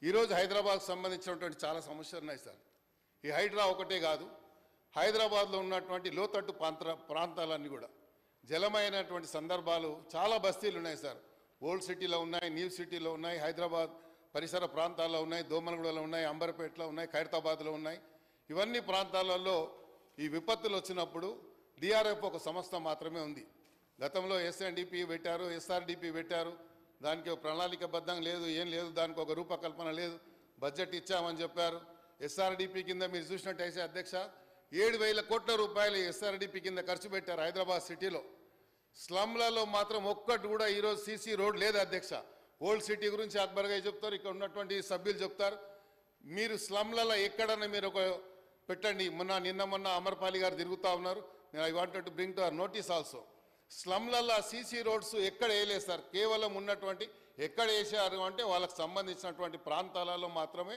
ఈరోజు హైదరాబాద్కు సంబంధించినటువంటి చాలా సమస్యలు ఉన్నాయి సార్. ఈ హైడ్రా ఒకటే కాదు, హైదరాబాద్లో ఉన్నటువంటి లోతట్టు ప్రాంతాలన్నీ కూడా జలమైనటువంటి సందర్భాలు చాలా బస్తీలు ఉన్నాయి సార్. ఓల్డ్ సిటీలో ఉన్నాయి, న్యూ సిటీలో ఉన్నాయి, హైదరాబాద్ పరిసర ప్రాంతాల్లో ఉన్నాయి, దోమలగూడలో ఉన్నాయి, అంబర్పేటలో ఉన్నాయి, ఖైరతాబాద్లో ఉన్నాయి. ఇవన్నీ ప్రాంతాలలో ఈ విపత్తులు వచ్చినప్పుడు డిఆర్ఎఫ్ ఒక సంస్థ మాత్రమే ఉంది. గతంలో ఎస్ఎన్డిపి పెట్టారు, ఎస్ఆర్డిపి పెట్టారు. దానికి ఒక ప్రణాళికబద్ధంగా లేదు, ఏం లేదు, దానికి ఒక రూపకల్పన లేదు. బడ్జెట్ ఇచ్చామని చెప్పారు. ఎస్ఆర్డిపి కింద మీరు చూసినట్టయితే అధ్యక్ష 7,000 కోట్ల రూపాయలు ఎస్ఆర్డిపి కింద ఖర్చు పెట్టారు హైదరాబాద్ సిటీలో. స్లమ్లలో మాత్రం ఒక్కటి కూడా ఈరోజు సీసీ రోడ్ లేదు అధ్యక్ష. ఓల్డ్ సిటీ గురించి అక్బర్గా చెప్తారు, ఇక్కడ ఉన్నటువంటి సభ్యులు చెప్తారు. మీరు స్లమ్లలో ఎక్కడన్నా మీరు ఒక పెట్టండి. నిన్న అమర్పాలి గారు తిరుగుతూ ఉన్నారు. నేను I wanted to bring to our notice also. స్లమ్లలో సీసీ రోడ్స్ ఎక్కడ వేయలేదు సార్. కేవలం ఉన్నటువంటి ఎక్కడ వేసారు అంటే వాళ్ళకు సంబంధించినటువంటి ప్రాంతాలలో మాత్రమే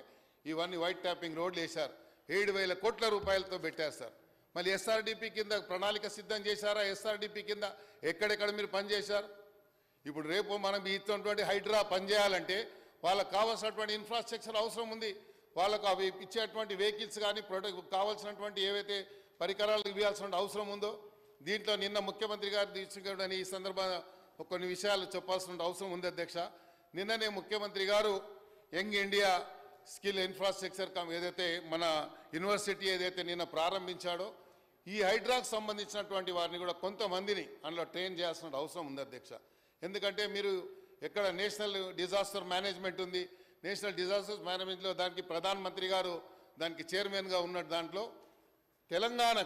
ఇవన్నీ వైట్ ట్యాపింగ్ రోడ్లు వేశారు. 7,000 కోట్ల రూపాయలతో పెట్టారు సార్. మళ్ళీ ఎస్ఆర్డిపి కింద ప్రణాళిక సిద్ధం చేశారా? ఎస్ఆర్డిపి కింద ఎక్కడెక్కడ మీరు పనిచేశారు? ఇప్పుడు రేపు మనం ఇచ్చినటువంటి హైడ్రా పనిచేయాలంటే వాళ్ళకు కావాల్సినటువంటి ఇన్ఫ్రాస్ట్రక్చర్ అవసరం ఉంది. వాళ్ళకు అవి ఇచ్చేటువంటి వెహికల్స్ కానీ కావాల్సినటువంటి ఏవైతే పరికరాలు ఇవ్వాల్సిన అవసరం ఉందో. దీంట్లో నిన్న ముఖ్యమంత్రి గారు తీసుకుని ఈ సందర్భంగా కొన్ని విషయాలు చెప్పాల్సిన అవసరం ఉంది అధ్యక్ష. నిన్ననే ముఖ్యమంత్రి గారు యంగ్ ఇండియా స్కిల్ ఇన్ఫ్రాస్ట్రక్చర్ ఏదైతే మన యూనివర్సిటీ ఏదైతే నిన్న ప్రారంభించాడో ఈ హైడ్రాకు సంబంధించినటువంటి వారిని కూడా కొంతమందిని అందులో ట్రైన్ చేయాల్సిన అవసరం ఉంది అధ్యక్ష. ఎందుకంటే మీరు ఎక్కడ నేషనల్ డిజాస్టర్ మేనేజ్మెంట్ ఉంది, నేషనల్ డిజాస్టర్ మేనేజ్మెంట్లో దానికి ప్రధానమంత్రి గారు దానికి చైర్మన్గా ఉన్న దాంట్లో తెలంగాణ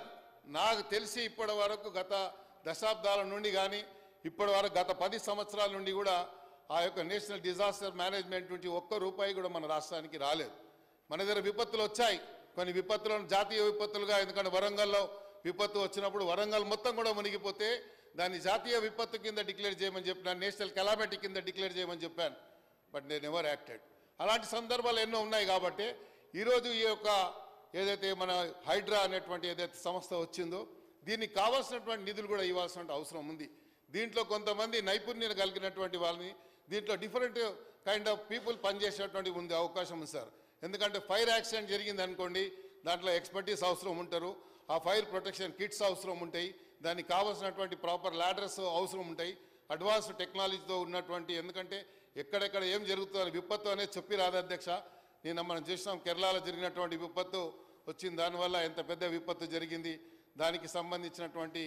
నాకు తెలిసి ఇప్పటి వరకు గత దశాబ్దాల నుండి కానీ ఇప్పటి వరకు గత 10 సంవత్సరాల నుండి కూడా ఆ యొక్క నేషనల్ డిజాస్టర్ మేనేజ్మెంట్ నుంచి ఒక్క రూపాయి కూడా మన రాష్ట్రానికి రాలేదు. మన దగ్గర విపత్తులు వచ్చాయి, కొన్ని విపత్తులను జాతీయ విపత్తులుగా, ఎందుకంటే వరంగల్లో విపత్తు వచ్చినప్పుడు వరంగల్ మొత్తం కూడా మునిగిపోతే దాన్ని జాతీయ విపత్తు కింద డిక్లేర్ చేయమని చెప్పినాను, నేషనల్ కెలామిటీ కింద డిక్లేర్ చేయమని చెప్పాను. But they never acted. అలాంటి సందర్భాలు ఎన్నో ఉన్నాయి. కాబట్టి ఈరోజు ఈ యొక్క ఏదైతే మన హైడ్రా అనేటువంటి ఏదైతే సంస్థ వచ్చిందో దీనికి కావాల్సినటువంటి నిధులు కూడా ఇవ్వాల్సిన అవసరం ఉంది. దీంట్లో కొంతమంది నైపుణ్యం కలిగినటువంటి వాళ్ళని దీంట్లో డిఫరెంట్ కైండ్ ఆఫ్ పీపుల్ పనిచేసేటువంటి ఉంది అవకాశం ఉంది సార్. ఎందుకంటే ఫైర్ యాక్సిడెంట్ జరిగింది అనుకోండి, దాంట్లో ఎక్స్పర్టీస్ అవసరం ఉంటారు, ఆ ఫైర్ ప్రొటెక్షన్ కిట్స్ అవసరం ఉంటాయి, దానికి కావాల్సినటువంటి ప్రాపర్ లాడర్స్ అవసరం ఉంటాయి, అడ్వాన్స్డ్ టెక్నాలజీతో ఉన్నటువంటి. ఎందుకంటే ఎక్కడెక్కడ ఏం జరుగుతుందో విపత్తు అనేది చెప్పి రాదు అధ్యక్ష. నిన్న మనం చూసినాం కేరళలో జరిగినటువంటి విపత్తు వచ్చింది, దానివల్ల ఎంత పెద్ద విపత్తు జరిగింది, దానికి సంబంధించినటువంటి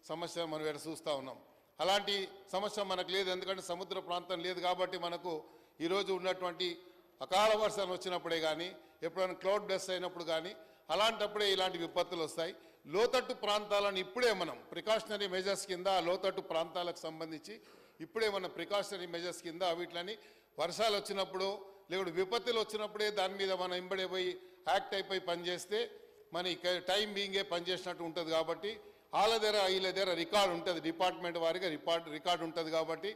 సమస్య మనం ఎక్కడ చూస్తూ ఉన్నాం. అలాంటి సమస్య మనకు లేదు, ఎందుకంటే సముద్ర ప్రాంతం లేదు. కాబట్టి మనకు ఈరోజు ఉన్నటువంటి అకాల వర్షాలు వచ్చినప్పుడే కానీ ఎప్పుడైనా క్లౌడ్ బెస్ట్ అయినప్పుడు కానీ అలాంటప్పుడే ఇలాంటి విపత్తులు వస్తాయి. లోతట్టు ప్రాంతాలను ఇప్పుడే మనం ప్రికాషనరీ మెజర్స్ కింద లోతట్టు ప్రాంతాలకు సంబంధించి ఇప్పుడే మన ప్రికాషనరీ మెజర్స్ కింద వీటిని వర్షాలు వచ్చినప్పుడు లేకపోతే విపత్తులు వచ్చినప్పుడే దాని మీద మనం ఇంబడిపోయి యాక్ట్ అయిపోయి పనిచేస్తే మన టైం బీయింగే పనిచేసినట్టు ఉంటుంది. కాబట్టి వీళ్ళ దగ్గర రికార్డు ఉంటుంది, డిపార్ట్మెంట్ వారిగా రికార్డు ఉంటుంది. కాబట్టి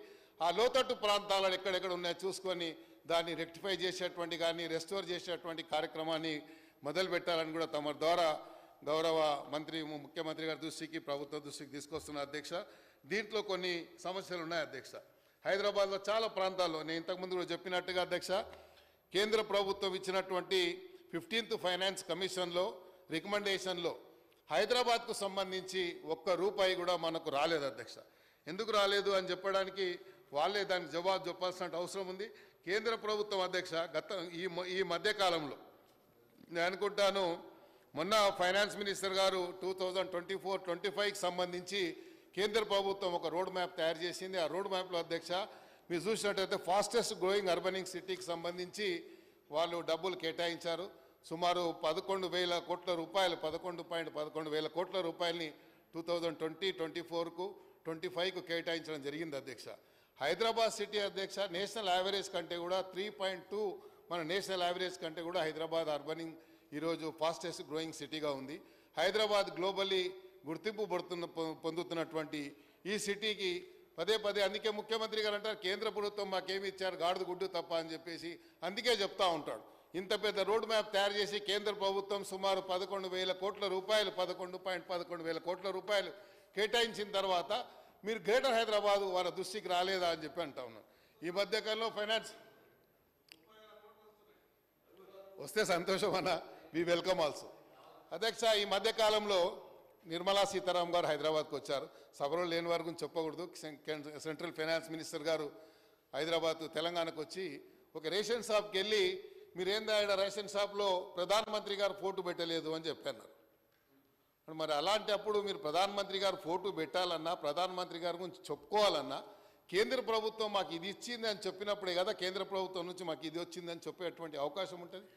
ఆ లోతట్టు ప్రాంతాలను ఎక్కడెక్కడ ఉన్నాయో చూసుకొని దాన్ని రెక్టిఫై చేసేటువంటి కానీ రెస్టోర్ చేసేటువంటి కార్యక్రమాన్ని మొదలు పెట్టాలని కూడా తమ ద్వారా గౌరవ ముఖ్యమంత్రి గారి దృష్టికి ప్రభుత్వ దృష్టికి తీసుకొస్తున్న అధ్యక్ష. దీంట్లో కొన్ని సమస్యలు ఉన్నాయి అధ్యక్ష. హైదరాబాద్లో చాలా ప్రాంతాల్లో నేను ఇంతకుముందు కూడా చెప్పినట్టుగా అధ్యక్ష, కేంద్ర ప్రభుత్వం ఇచ్చినటువంటి 15th ఫైనాన్స్ కమిషన్లో రికమెండేషన్లో హైదరాబాద్కు సంబంధించి ఒక్క రూపాయి కూడా మనకు రాలేదు అధ్యక్ష. ఎందుకు రాలేదు అని చెప్పడానికి వాళ్ళే దానికి జవాబు చెప్పాల్సిన అవసరం ఉంది. కేంద్ర ప్రభుత్వం అధ్యక్ష ఈ మధ్యకాలంలో నేను అనుకుంటాను మొన్న ఫైనాన్స్ మినిస్టర్ గారు 2024-25కి సంబంధించి కేంద్ర ప్రభుత్వం ఒక రోడ్ మ్యాప్ తయారు చేసింది. ఆ రోడ్ మ్యాప్లో అధ్యక్ష మీరు చూసినట్టయితే ఫాస్టెస్ట్ గ్రోయింగ్ అర్బనింగ్ సిటీకి సంబంధించి వాళ్ళు డబ్బులు కేటాయించారు. సుమారు 11,000 కోట్ల రూపాయలు 11.11 కోట్ల రూపాయలని 2020-24కు 25కు కేటాయించడం జరిగింది అధ్యక్ష. హైదరాబాద్ సిటీ అధ్యక్ష నేషనల్ యావరేజ్ కంటే కూడా 3.2 మన నేషనల్ యావరేజ్ కంటే కూడా హైదరాబాద్ అర్బనింగ్ ఈరోజు ఫాస్టెస్ట్ గ్రోయింగ్ సిటీగా ఉంది. హైదరాబాద్ గ్లోబల్లీ గుర్తింపు పొందుతున్నటువంటి ఈ సిటీకి పదే అందుకే ముఖ్యమంత్రి గారు అంటారు కేంద్ర ప్రభుత్వం మాకేమి ఇచ్చారు గాడిద గుడ్డు తప్ప అని చెప్పేసి అందుకే చెప్తా ఉంటాడు. ఇంత పెద్ద రోడ్ మ్యాప్ తయారు చేసి కేంద్ర ప్రభుత్వం సుమారు 11,000 కోట్ల రూపాయలు 11.11 కోట్ల రూపాయలు కేటాయించిన తర్వాత మీరు గ్రేటర్ హైదరాబాద్ వాళ్ళ దృష్టికి రాలేదా అని చెప్పి అంటా ఉన్నారు. ఈ మధ్యకాలంలో ఫైనాన్స్ వస్తే సంతోషం అన్న, వి వెల్కమ్ ఆల్సో. అధ్యక్ష, ఈ మధ్యకాలంలో నిర్మలా సీతారామన్ గారు హైదరాబాద్కు వచ్చారు. సభలో లేని వారి గురించి చెప్పకూడదు. సెంట్రల్ ఫైనాన్స్ మినిస్టర్ గారు హైదరాబాద్ తెలంగాణకు వచ్చి ఒక రేషన్ షాప్కి వెళ్ళి మీరేందా ఇక్కడ రేషన్ షాప్లో ప్రధానమంత్రి గారు ఫోటో పెట్టలేదు అని చెప్పారు. మరి అలాంటి అప్పుడు మీరు ప్రధానమంత్రి గారు ఫోటో పెట్టాలన్నా, ప్రధానమంత్రి గారి గురించి చెప్పుకోవాలన్నా కేంద్ర ప్రభుత్వం మాకు ఇది ఇచ్చింది అని చెప్పినప్పుడే కదా కేంద్ర ప్రభుత్వం నుంచి మాకు ఇది వచ్చిందని చెప్పేటువంటి అవకాశం ఉంటుంది.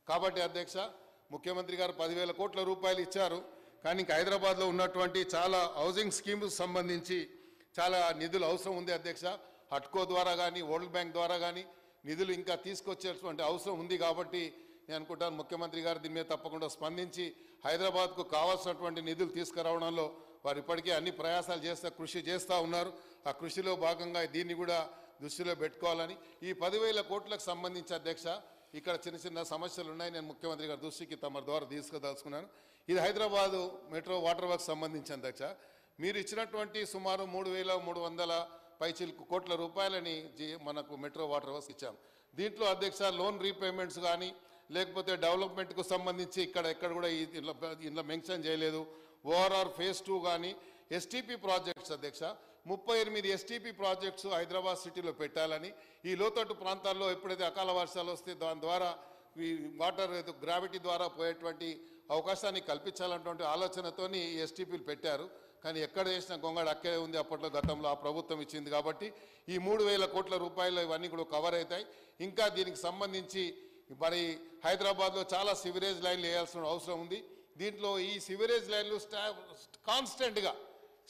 కాబట్టి అధ్యక్ష, ముఖ్యమంత్రి గారు 10,000 కోట్ల రూపాయలు ఇచ్చారు. కానీ ఇంకా హైదరాబాద్లో ఉన్నటువంటి చాలా హౌసింగ్ స్కీమ్స్ సంబంధించి చాలా నిధులు అవసరం ఉంది అధ్యక్ష. హట్కో ద్వారా కానీ వరల్డ్ బ్యాంక్ ద్వారా కానీ నిధులు ఇంకా తీసుకొచ్చేటువంటి అవసరం ఉంది. కాబట్టి నేను అనుకుంటాను ముఖ్యమంత్రి గారు దీని మీద తప్పకుండా స్పందించి హైదరాబాద్కు కావాల్సినటువంటి నిధులు తీసుకురావడంలో వారు ఇప్పటికే అన్ని ప్రయాసాలు కృషి చేస్తూ ఉన్నారు. ఆ కృషిలో భాగంగా దీన్ని కూడా దృష్టిలో పెట్టుకోవాలని, ఈ 10,000 కోట్లకు సంబంధించి అధ్యక్ష ఇక్కడ చిన్న చిన్న సమస్యలు ఉన్నాయి. నేను ముఖ్యమంత్రి గారి దృష్టికి తమ ద్వారా తీసుకుదలుచుకున్నాను. ఇది హైదరాబాదు మెట్రో వాటర్ వర్క్ సంబంధించి అధ్యక్ష మీరు ఇచ్చినటువంటి సుమారు 3,300 పైచిలకు కోట్ల రూపాయలని మనకు మెట్రో వాటర్ వర్క్స్ ఇచ్చాం. దీంట్లో అధ్యక్ష లోన్ రీపేమెంట్స్ కానీ లేకపోతే డెవలప్మెంట్కు సంబంధించి ఎక్కడ కూడా ఇందులో మెన్షన్ చేయలేదు. ఓఆర్ఆర్ ఫేజ్ 2 కానీ ఎస్టీపీ ప్రాజెక్ట్స్ అధ్యక్ష 38 ఎస్టీపీ ప్రాజెక్ట్స్ హైదరాబాద్ సిటీలో పెట్టాలని, ఈ లోతట్టు ప్రాంతాల్లో ఎప్పుడైతే అకాల వర్షాలు వస్తే దాని ద్వారా ఈ వాటర్ గ్రావిటీ ద్వారా పోయేటువంటి అవకాశాన్ని కల్పించాలన్నటువంటి ఆలోచనతోని ఎస్టీపీలు పెట్టారు. కానీ ఎక్కడ చేసిన గొంగడు అక్కడే ఉంది. అప్పట్లో గతంలో ఆ ప్రభుత్వం ఇచ్చింది. కాబట్టి ఈ 3,000 కోట్ల రూపాయలు ఇవన్నీ కూడా కవర్ అవుతాయి. ఇంకా దీనికి సంబంధించి మరి హైదరాబాద్లో చాలా సివరేజ్ లైన్లు వేయాల్సిన అవసరం ఉంది. దీంట్లో ఈ సివరేజ్ లైన్లు కాన్స్టెంట్గా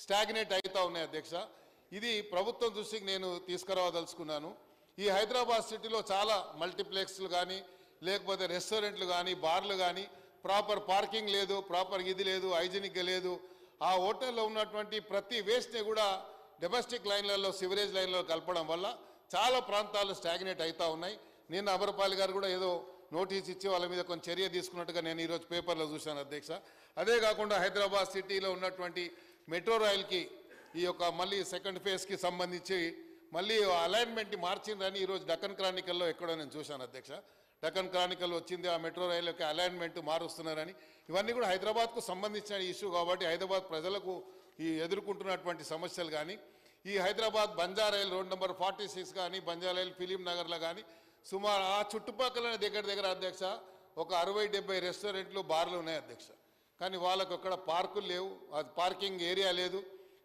స్టాగ్నేట్ అవుతూ ఉన్నాయి అధ్యక్ష. ఇది ప్రభుత్వం దృష్టికి నేను తీసుకురావదలుచుకున్నాను. ఈ హైదరాబాద్ సిటీలో చాలా మల్టీప్లెక్స్లు కానీ లేకపోతే రెస్టారెంట్లు కానీ బార్లు కానీ ప్రాపర్ పార్కింగ్ లేదు, ప్రాపర్ ఇది లేదు, హైజీనిక్గా లేదు. ఆ హోటల్లో ఉన్నటువంటి ప్రతి వేస్ట్ని కూడా డొమెస్టిక్ లైన్లలో సివరేజ్ లైన్లలో కలపడం వల్ల చాలా ప్రాంతాలు స్టాగ్నేట్ అవుతూ ఉన్నాయి. నిన్న అమరపాలి గారు కూడా ఏదో నోటీస్ ఇచ్చి వాళ్ళ మీద కొంచెం చర్య తీసుకున్నట్టుగా నేను ఈరోజు పేపర్లో చూశాను అధ్యక్ష. అదే కాకుండా హైదరాబాద్ సిటీలో ఉన్నటువంటి మెట్రో రైల్కి ఈ యొక్క మళ్ళీ సెకండ్ ఫేజ్కి సంబంధించి మళ్ళీ అలైన్మెంట్ని మార్చిందని ఈరోజు డక్కన్ క్రానికల్లో ఎక్కడో నేను చూశాను అధ్యక్ష. డక్కన్ క్రానికల్ వచ్చింది, ఆ మెట్రో రైలు యొక్క అలైన్మెంట్ మారుస్తున్నారని. ఇవన్నీ కూడా హైదరాబాద్కు సంబంధించిన ఇష్యూ కాబట్టి హైదరాబాద్ ప్రజలకు ఈ ఎదుర్కొంటున్నటువంటి సమస్యలు కానీ ఈ హైదరాబాద్ బంజారాయిల్ రోడ్ నెంబర్ 46 కానీ బంజారాయిల్ ఫిలిం నగర్లో కానీ సుమారు ఆ చుట్టుపక్కల దగ్గర అధ్యక్ష ఒక 60-70 రెస్టారెంట్లు బార్లు ఉన్నాయి అధ్యక్ష. కానీ వాళ్ళకు అక్కడ పార్కులు లేవు, అది పార్కింగ్ ఏరియా లేదు.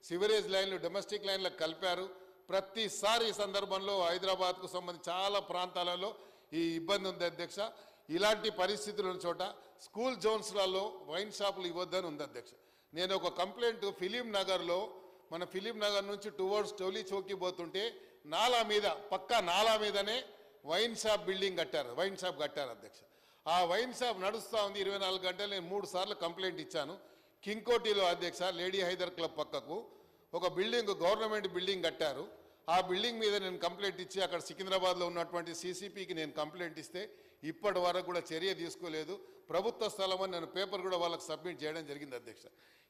సివరేజ్ లైన్లు డొమెస్టిక్ లైన్లకు కలిపారు. ప్రతిసారి ఈ సందర్భంలో హైదరాబాద్కు సంబంధించి చాలా ప్రాంతాలలో ఈ ఇబ్బంది ఉంది అధ్యక్ష. ఇలాంటి పరిస్థితులు ఉన్న చోట స్కూల్ జోన్స్లలో వైన్ షాపులు ఇవ్వద్దని ఉంది అధ్యక్ష. నేను ఒక కంప్లైంట్ ఫిలిం నగర్లో మన ఫిలిం నగర్ నుంచి టువర్డ్స్ టోలీ చౌకీ పోతుంటే నాలా మీద పక్కా నాలా మీదనే వైన్ షాప్ బిల్డింగ్ కట్టారు, వైన్ షాప్ కట్టారు అధ్యక్ష. ఆ వైన్ షాప్ నడుస్తూ ఉంది 24 గంటలు. నేను 3 సార్లు కంప్లైంట్ ఇచ్చాను. కింగ్కోటిలో అధ్యక్ష లేడీ హైదర్ క్లబ్ పక్కకు ఒక బిల్డింగ్ గవర్నమెంట్ బిల్డింగ్ కట్టారు. ఆ బిల్డింగ్ మీద నేను కంప్లైంట్ ఇచ్చి అక్కడ సికింద్రాబాద్లో ఉన్నటువంటి సీసీపీకి నేను కంప్లైంట్ ఇస్తే ఇప్పటి వరకు కూడా చర్య తీసుకోలేదు. ప్రభుత్వ స్థలం అని నేను పేపర్ కూడా వాళ్ళకి సబ్మిట్ చేయడం జరిగింది అధ్యక్ష.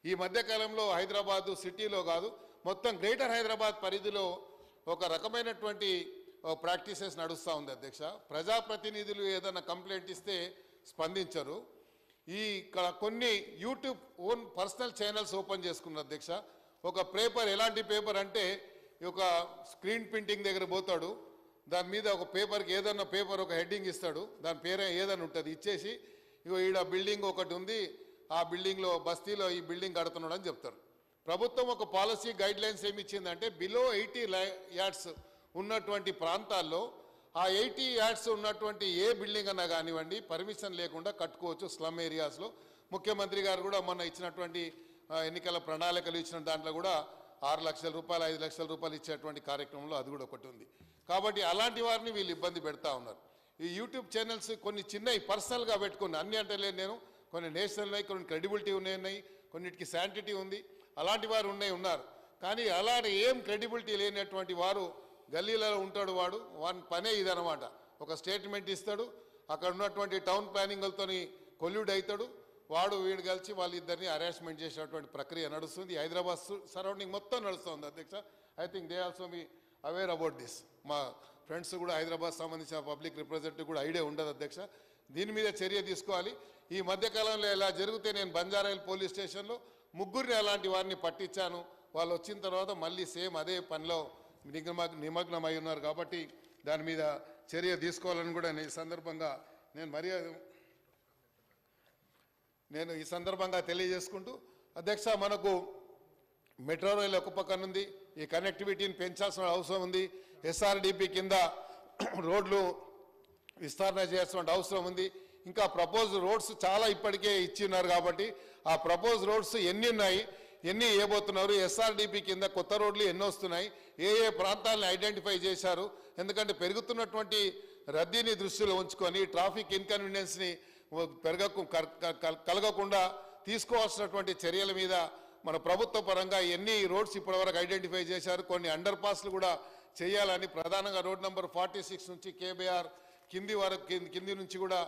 ఈ మధ్యకాలంలో హైదరాబాదు సిటీలో కాదు మొత్తం గ్రేటర్ హైదరాబాద్ పరిధిలో ఒక రకమైనటువంటి ప్రాక్టీసెస్ నడుస్తూ ఉంది అధ్యక్ష. ప్రజాప్రతినిధులు ఏదైనా కంప్లైంట్ ఇస్తే స్పందించరు. ఇక్కడ కొన్ని YouTube own personal channels open చేసుకున్నారు అధ్యక్ష. ఒక పేపర్ ఎలాంటి పేపర్ అంటే ఒక స్క్రీన్ ప్రింటింగ్ దగ్గర పోతాడు, దాని మీద ఒక పేపర్కి ఏదన్నా పేపర్ ఒక హెడ్డింగ్ ఇస్తాడు, దాని పేరే ఏదైనా ఉంటుంది, ఇచ్చేసి ఇగో ఈడ బిల్డింగ్ ఒకటి ఉంది, ఆ బిల్డింగ్లో బస్తీలో ఈ బిల్డింగ్ కడుతున్నాడు అని చెప్తారు. ప్రభుత్వం ఒక పాలసీ గైడ్ లైన్స్ ఏమి ఇచ్చిందంటే బిలో 80 యార్డ్స్ ఉన్నటువంటి ప్రాంతాల్లో ఆ 80 యార్డ్స్ ఉన్నటువంటి ఏ బిల్డింగ్ అన్నా కానివ్వండి పర్మిషన్ లేకుండా కట్టుకోవచ్చు స్లమ్ ఏరియాస్లో. ముఖ్యమంత్రి గారు కూడా మొన్న ఇచ్చినటువంటి ఎన్నికల ప్రణాళికలు ఇచ్చిన దాంట్లో కూడా 6 లక్షల రూపాయలు 5 లక్షల రూపాయలు ఇచ్చేటువంటి కార్యక్రమంలో అది కూడా ఒకటి ఉంది. కాబట్టి అలాంటి వారిని వీళ్ళు ఇబ్బంది పెడతా ఉన్నారు. ఈ యూట్యూబ్ ఛానల్స్ కొన్ని చిన్నవి పర్సనల్గా పెట్టుకుని అన్ని అంటే లేదు, నేను కొన్ని నేషనల్ ఉన్నాయి, కొన్ని క్రెడిబిలిటీ ఉన్నాయి, కొన్నిటికి శాంటిటీ ఉంది, అలాంటి వారు ఉన్నారు. కానీ అలాంటి ఏం క్రెడిబిలిటీ లేనటువంటి వారు గల్లీలలో ఉంటాడు, వాని పనే ఇదనమాట. ఒక స్టేట్మెంట్ ఇస్తాడు, అక్కడ ఉన్నటువంటి టౌన్ ప్లానింగ్లతో కొల్యూడ్ అవుతాడు, వీడు కలిసి వాళ్ళిద్దరిని హరాస్మెంట్ చేసేటువంటి ప్రక్రియ నడుస్తుంది. హైదరాబాద్ సరౌండింగ్ మొత్తం నడుస్తుంది అధ్యక్ష. I think they also be aware about this. మా ఫ్రెండ్స్ కూడా హైదరాబాద్ సంబంధించిన పబ్లిక్ రిప్రజెంటేటివ్ కూడా ఐడియా ఉండదు అధ్యక్ష. దీని మీద చర్య తీసుకోవాలి. ఈ మధ్యకాలంలో ఇలా జరిగితే నేను బంజారాయిల్ పోలీస్ స్టేషన్లో ముగ్గురిని అలాంటి వారిని పట్టించాను. వాళ్ళు వచ్చిన తర్వాత మళ్ళీ సేమ్ అదే పనిలో నిమగ్నమై ఉన్నారు. కాబట్టి దాని మీద చర్య తీసుకోవాలని కూడా నేను ఈ సందర్భంగా తెలియజేసుకుంటూ, అధ్యక్ష, మనకు మెట్రో రైలు ఒక పక్కన ఉంది, ఈ కనెక్టివిటీని పెంచాల్సిన అవసరం ఉంది. ఎస్ఆర్డిపి కింద రోడ్లు విస్తరణ చేయాల్సిన అవసరం ఉంది. ఇంకా ప్రపోజ్ రోడ్స్ చాలా ఇప్పటికే ఇచ్చిన్నారు. కాబట్టి ఆ ప్రపోజ్ రోడ్స్ ఎన్ని ఉన్నాయి, ఎన్ని వేయబోతున్నారు, ఎస్ఆర్డిపి కింద కొత్త రోడ్లు ఎన్ని వస్తున్నాయి, ఏ ఏ ప్రాంతాలను ఐడెంటిఫై చేశారు. ఎందుకంటే పెరుగుతున్నటువంటి రద్దీని దృష్టిలో ఉంచుకొని ట్రాఫిక్ ఇన్కన్వీనియన్స్ని కలగకుండా తీసుకోవాల్సినటువంటి చర్యల మీద మన ప్రభుత్వ పరంగా ఎన్ని రోడ్స్ ఇప్పటివరకు ఐడెంటిఫై చేశారు, కొన్ని అండర్ పాస్లు కూడా చేయాలని, ప్రధానంగా రోడ్ నెంబర్ 46 నుంచి కేబీఆర్ కింది వరకు కింది నుంచి కూడా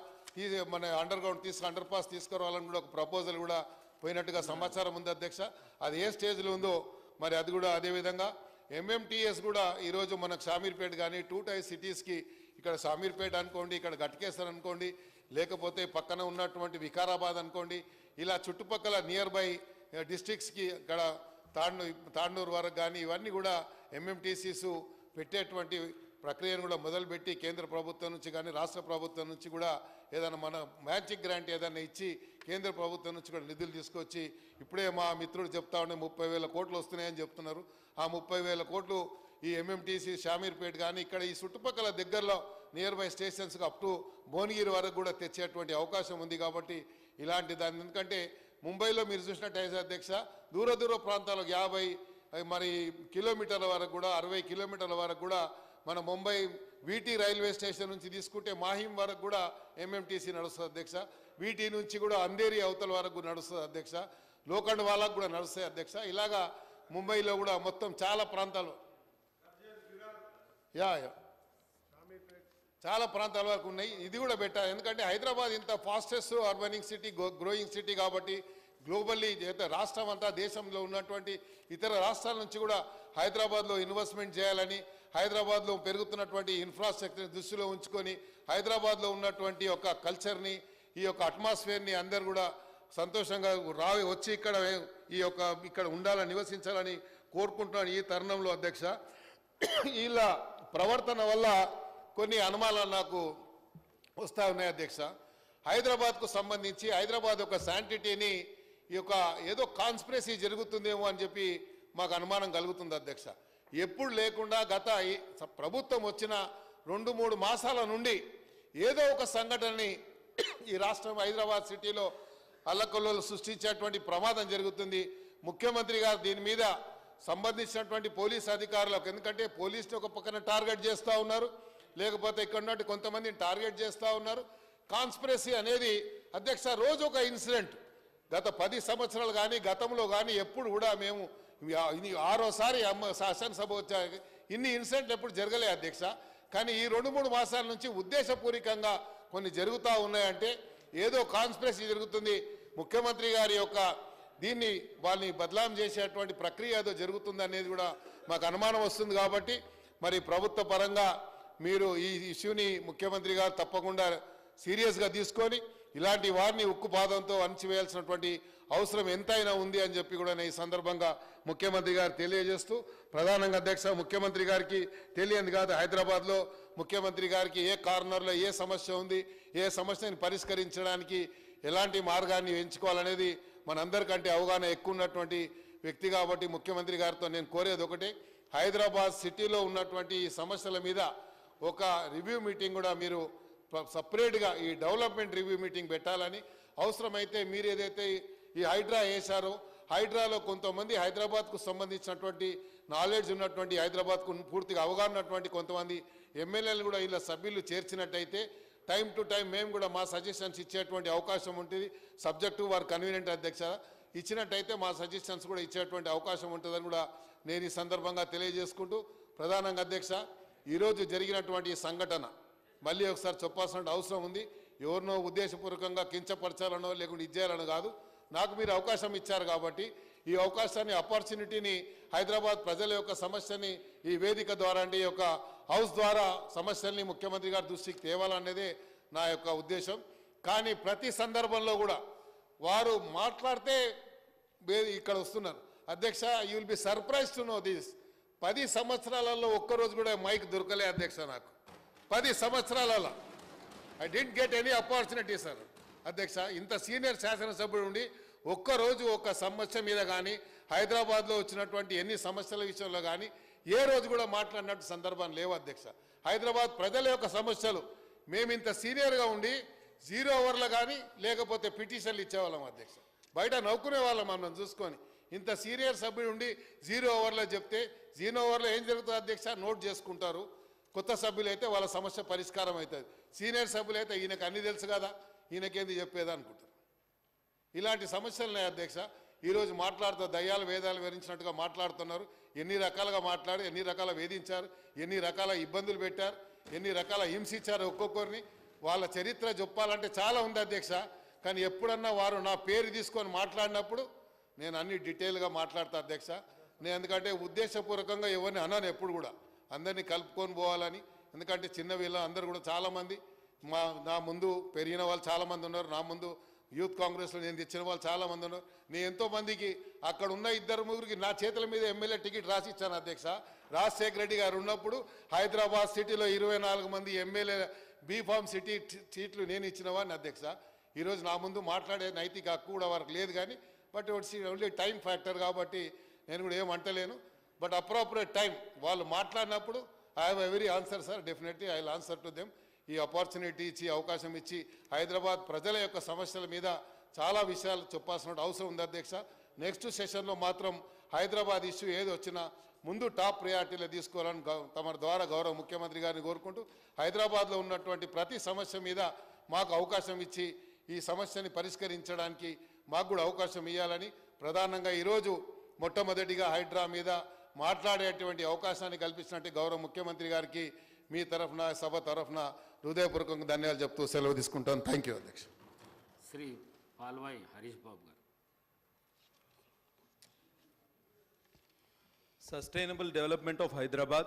మన అండర్ పాస్ తీసుకురావాలని కూడా ఒక ప్రపోజల్ కూడా పోయినట్టుగా సమాచారం ఉంది అధ్యక్ష. అది ఏ స్టేజ్లో ఉందో మరి అది కూడా అదేవిధంగా ఎంఎంటీఎస్ కూడా ఈరోజు మనకు షామీర్పేట కానీ 2 టైర్ సిటీస్కి, ఇక్కడ షామీర్పేట అనుకోండి, ఇక్కడ గట్కేసర్ అనుకోండి, లేకపోతే పక్కన ఉన్నటువంటి వికారాబాద్ అనుకోండి, ఇలా చుట్టుపక్కల నియర్ బై డిస్ట్రిక్ట్స్కి ఇక్కడ తాండూరు వరకు కానీ ఇవన్నీ కూడా ఎంఎంటీసీస్ పెట్టేటువంటి ప్రక్రియను కూడా మొదలుపెట్టి కేంద్ర ప్రభుత్వం నుంచి కానీ రాష్ట్ర ప్రభుత్వం నుంచి కూడా ఏదైనా మన మ్యాచింగ్ గ్రాంట్ ఏదైనా ఇచ్చి కేంద్ర ప్రభుత్వం నుంచి కూడా నిధులు తీసుకొచ్చి, ఇప్పుడే మా మిత్రుడు చెప్తా ఉండే 30,000 కోట్లు వస్తున్నాయని చెప్తున్నారు. ఆ 30,000 కోట్లు ఈ ఎంఎంటీసీ షామీర్పేట కానీ ఇక్కడ ఈ చుట్టుపక్కల దగ్గరలో నియర్ బై స్టేషన్స్కి అప్ టు భువనగిరి వరకు కూడా తెచ్చేటువంటి అవకాశం ఉంది. కాబట్టి ఇలాంటి దాన్ని, ఎందుకంటే ముంబైలో మీరు చూసినట్టయితే అధ్యక్ష, దూర ప్రాంతాలకు 50 కిలోమీటర్ల వరకు కూడా 60 కిలోమీటర్ల వరకు కూడా మన ముంబై వీటీ రైల్వే స్టేషన్ నుంచి తీసుకుంటే మాహిం వరకు కూడా ఎంఎంటీసీ నడుస్తుంది అధ్యక్ష. వీటీ నుంచి కూడా అంధేరి అవతల వరకు నడుస్తుంది అధ్యక్ష. లోఖండ్ వాళ్ళకు కూడా నడుస్తాయి అధ్యక్ష. ఇలాగా ముంబైలో కూడా మొత్తం చాలా ప్రాంతాలు చాలా ప్రాంతాల వరకు ఉన్నాయి. ఇది కూడా పెట్టాలి. ఎందుకంటే హైదరాబాద్ ఇంత ఫాస్టెస్ట్ అర్బనింగ్ సిటీ, గ్రోయింగ్ సిటీ కాబట్టి గ్లోబల్లీ రాష్ట్రం అంతా దేశంలో ఉన్నటువంటి ఇతర రాష్ట్రాల నుంచి కూడా హైదరాబాద్లో ఇన్వెస్ట్మెంట్ చేయాలని, హైదరాబాద్లో పెరుగుతున్నటువంటి ఇన్ఫ్రాస్ట్రక్చర్ని దృష్టిలో ఉంచుకొని హైదరాబాద్లో ఉన్నటువంటి ఒక కల్చర్ని, ఈ యొక్క అట్మాస్ఫియర్ని అందరు కూడా సంతోషంగా వచ్చి ఇక్కడ ఉండాలని, నివసించాలని కోరుకుంటున్నాను. ఈ తరుణంలో అధ్యక్ష, వీళ్ళ ప్రవర్తన వల్ల కొన్ని అనుమానాలు నాకు వస్తూ ఉన్నాయి అధ్యక్ష. హైదరాబాద్కు సంబంధించి హైదరాబాద్ ఒక శాంటిటీని ఈ యొక్క ఏదో కాన్స్పిరసీ జరుగుతుందేమో అని చెప్పి మాకు అనుమానం కలుగుతుంది అధ్యక్ష. ఎప్పుడు లేకుండా గత ప్రభుత్వం వచ్చిన 2-3 మాసాల నుండి ఏదో ఒక సంఘటనని ఈ రాష్ట్రం హైదరాబాద్ సిటీలో అల్లకల్లోలు సృష్టించేటువంటి ప్రమాదం జరుగుతుంది. ముఖ్యమంత్రి గారు దీని మీద సంబంధించినటువంటి పోలీస్ అధికారులకు, ఎందుకంటే పోలీసులు ఒక పక్కన టార్గెట్ చేస్తూ ఉన్నారు, లేకపోతే ఇక్కడ ఉన్నట్టు కొంతమందిని టార్గెట్ చేస్తూ ఉన్నారు. కాన్స్పిరసీ అనేది అధ్యక్ష రోజు ఒక ఇన్సిడెంట్. గత 10 సంవత్సరాలు కానీ గతంలో కానీ ఎప్పుడు కూడా మేము 6వసారి శాసనసభ వచ్చాక ఇన్ని ఇన్సిడెంట్లు ఎప్పుడు జరగలే అధ్యక్ష. కానీ ఈ 2-3 మాసాల నుంచి ఉద్దేశపూర్వకంగా కొన్ని జరుగుతూ ఉన్నాయంటే ఏదో కాన్స్పిరసీ జరుగుతుంది. ముఖ్యమంత్రి గారి యొక్క దీన్ని వాళ్ళని బదలాం చేసేటువంటి ప్రక్రియ ఏదో జరుగుతుంది అనేది కూడా మాకు అనుమానం వస్తుంది. కాబట్టి మరి ప్రభుత్వ పరంగా మీరు ఈ ఇష్యూని ముఖ్యమంత్రి గారు తప్పకుండా సీరియస్గా తీసుకొని ఇలాంటి వారిని ఉక్కుపాదంతో అణచివేయాల్సినటువంటి అవసరం ఎంతైనా ఉంది అని చెప్పి కూడా నేను ఈ సందర్భంగా ముఖ్యమంత్రి గారు తెలియజేస్తూ, ప్రధానంగా అధ్యక్ష ముఖ్యమంత్రి గారికి తెలియంది కాదు, హైదరాబాద్లో ముఖ్యమంత్రి గారికి ఏ కార్నర్లో ఏ సమస్య ఉంది, ఏ సమస్యని పరిష్కరించడానికి ఎలాంటి మార్గాన్ని ఎంచుకోవాలనేది మనందరికంటే అవగాహన ఎక్కువ ఉన్నటువంటి వ్యక్తి. కాబట్టి ముఖ్యమంత్రి గారితో నేను కోరేది ఒకటే, హైదరాబాద్ సిటీలో ఉన్నటువంటి ఈ సమస్యల మీద ఒక రివ్యూ మీటింగ్ కూడా మీరు సపరేట్గా ఈ డెవలప్మెంట్ రివ్యూ మీటింగ్ పెట్టాలని, అవసరమైతే మీరు ఏదైతే ఈ హైడ్రా వేశారో హైడ్రాలో కొంతమంది హైదరాబాద్కు సంబంధించినటువంటి నాలెడ్జ్ ఉన్నటువంటి, హైదరాబాద్కు పూర్తిగా అవగాహన ఉన్నటువంటి కొంతమంది ఎమ్మెల్యేలు కూడా ఇలా సభ్యులు చేర్చినట్టయితే టైం టు టైం మేము కూడా మా సజెషన్స్ ఇచ్చేటువంటి అవకాశం ఉంటుంది. సబ్జెక్టు వారు కన్వీనియంట్ అధ్యక్ష ఇచ్చినట్టయితే మా సజెషన్స్ కూడా ఇచ్చేటువంటి అవకాశం ఉంటుందని కూడా నేను ఈ సందర్భంగా తెలియజేసుకుంటూ, ప్రధానంగా అధ్యక్ష ఈరోజు జరిగినటువంటి సంఘటన మళ్ళీ ఒకసారి చెప్పాల్సిన అవసరం ఉంది. ఎవరినో ఉద్దేశపూర్వకంగా కించపరచాలనో లేకుంటే ఇచ్చేయాలనో కాదు. నాకు మీరు అవకాశం ఇచ్చారు కాబట్టి ఈ అవకాశాన్ని, ఆపర్చునిటీని హైదరాబాద్ ప్రజల యొక్క సమస్యని ఈ వేదిక ద్వారా అంటే ఈ యొక్క హౌస్ ద్వారా సమస్యల్ని ముఖ్యమంత్రి గారి దృష్టికి తేవాలనేదే నా యొక్క ఉద్దేశం. కానీ ప్రతి సందర్భంలో కూడా వారు మాట్లాడితే ఇక్కడ వస్తున్నారు. అధ్యక్ష, you will be surprise to know this. 10 సంవత్సరాలలో ఒక్కరోజు కూడా మైక్ దొరకలే అధ్యక్ష నాకు. 10 సంవత్సరాలలో I didn't get any opportunity sir. అధ్యక్ష, ఇంత సీనియర్ శాసనసభ్యుడు ఉండి ఒక్కరోజు ఒక సమస్య మీద కానీ హైదరాబాద్లో వచ్చినటువంటి ఎన్ని సమస్యల విషయంలో కానీ ఏ రోజు కూడా మాట్లాడినట్టు సందర్భం లేవు అధ్యక్ష. హైదరాబాద్ ప్రజల యొక్క సమస్యలు మేము ఇంత సీనియర్గా ఉండి 0 అవర్లో కానీ లేకపోతే పిటిషన్లు ఇచ్చేవాళ్ళం అధ్యక్ష. బయట నవ్వుకునే వాళ్ళం మనం చూసుకొని. ఇంత సీనియర్ సభ్యుడు ఉండి 0 అవర్లో చెప్తే 0 అవర్లో ఏం జరుగుతుంది అధ్యక్ష? నోట్ చేసుకుంటారు. కొత్త సభ్యులు అయితే వాళ్ళ సమస్య పరిష్కారం అవుతుంది. సీనియర్ సభ్యులు అయితే ఈయనకు అన్నీ తెలుసు కదా, ఈయనకేంది చెప్పేది అనుకుంటారు. ఇలాంటి సమస్యలు ఉన్నాయి అధ్యక్ష. ఈరోజు మాట్లాడుతూ దయ్యాలు వేదాలు వివరించినట్టుగా మాట్లాడుతున్నారు. ఎన్ని రకాలుగా మాట్లాడి ఎన్ని రకాల వేధించారు, ఎన్ని రకాల ఇబ్బందులు పెట్టారు, ఎన్ని రకాల హింసించారు ఒక్కొక్కరిని. వాళ్ళ చరిత్ర చెప్పాలంటే చాలా ఉంది అధ్యక్ష. కానీ ఎప్పుడన్నా వారు నా పేరు తీసుకొని మాట్లాడినప్పుడు నేను అన్ని డీటెయిల్గా మాట్లాడతా అధ్యక్ష. నేను ఎందుకంటే ఉద్దేశపూర్వకంగా ఎవరిని అన్నాను ఎప్పుడు కూడా, అందరినీ కలుపుకొని పోవాలని. ఎందుకంటే చిన్న వీళ్ళ అందరూ కూడా చాలామంది నా ముందు పెరిగిన వాళ్ళు చాలామంది ఉన్నారు. నా ముందు యూత్ కాంగ్రెస్లో నేను తెచ్చిన వాళ్ళు చాలామంది ఉన్నారు. నేను ఎంతోమందికి అక్కడ ఉన్న 2-3కి నా చేతుల మీద ఎమ్మెల్యే టికెట్ రాసి ఇచ్చాను అధ్యక్ష. రాజశేఖర రెడ్డి గారు ఉన్నప్పుడు హైదరాబాద్ సిటీలో 24 మంది ఎమ్మెల్యే బీఫామ్ సిటీ సీట్లు నేను ఇచ్చిన వాడిని అధ్యక్ష. ఈరోజు నా ముందు మాట్లాడే నైతిక హక్కు కూడా వారికి లేదు. కానీ but it's only time factor కాబట్టి నేను కూడా ఏమంటలేను. బట్ అప్రోప్రియేట్ టైం వాళ్ళు మాట్లాడినప్పుడు I have every answer sir. Definitely I will answer to them. ఈ ఆపర్చునిటీ ఇచ్చి అవకాశం ఇచ్చి హైదరాబాద్ ప్రజల యొక్క సమస్యల మీద చాలా విషయాలు చెప్పాల్సిన అవసరం ఉంది అధ్యక్ష. నెక్స్ట్ సెషన్లో మాత్రం హైదరాబాద్ ఇష్యూ ఏది వచ్చినా ముందు టాప్ ప్రయారిటీలో తీసుకోవాలని తమ ద్వారా గౌరవ ముఖ్యమంత్రి గారిని కోరుకుంటూ హైదరాబాద్లో ఉన్నటువంటి ప్రతి సమస్య మీద మాకు అవకాశం ఇచ్చి ఈ సమస్యని పరిష్కరించడానికి మాకు కూడా అవకాశం ఇవ్వాలని ప్రధానంగా ఈరోజు మొట్టమొదటిగా హైడ్రా మీద మాట్లాడేటువంటి అవకాశాన్ని కల్పించినట్టు గౌరవ ముఖ్యమంత్రి గారికి మీ తరఫున సభ తరఫున హృదయపూర్వకంగా ధన్యవాదాలు చెప్తూ సెలవు తీసుకుంటాను. థ్యాంక్ యూ అధ్యక్ష. శ్రీ పాల్వాయి హరీష్ బాబు గారు. Sustainable development of Hyderabad.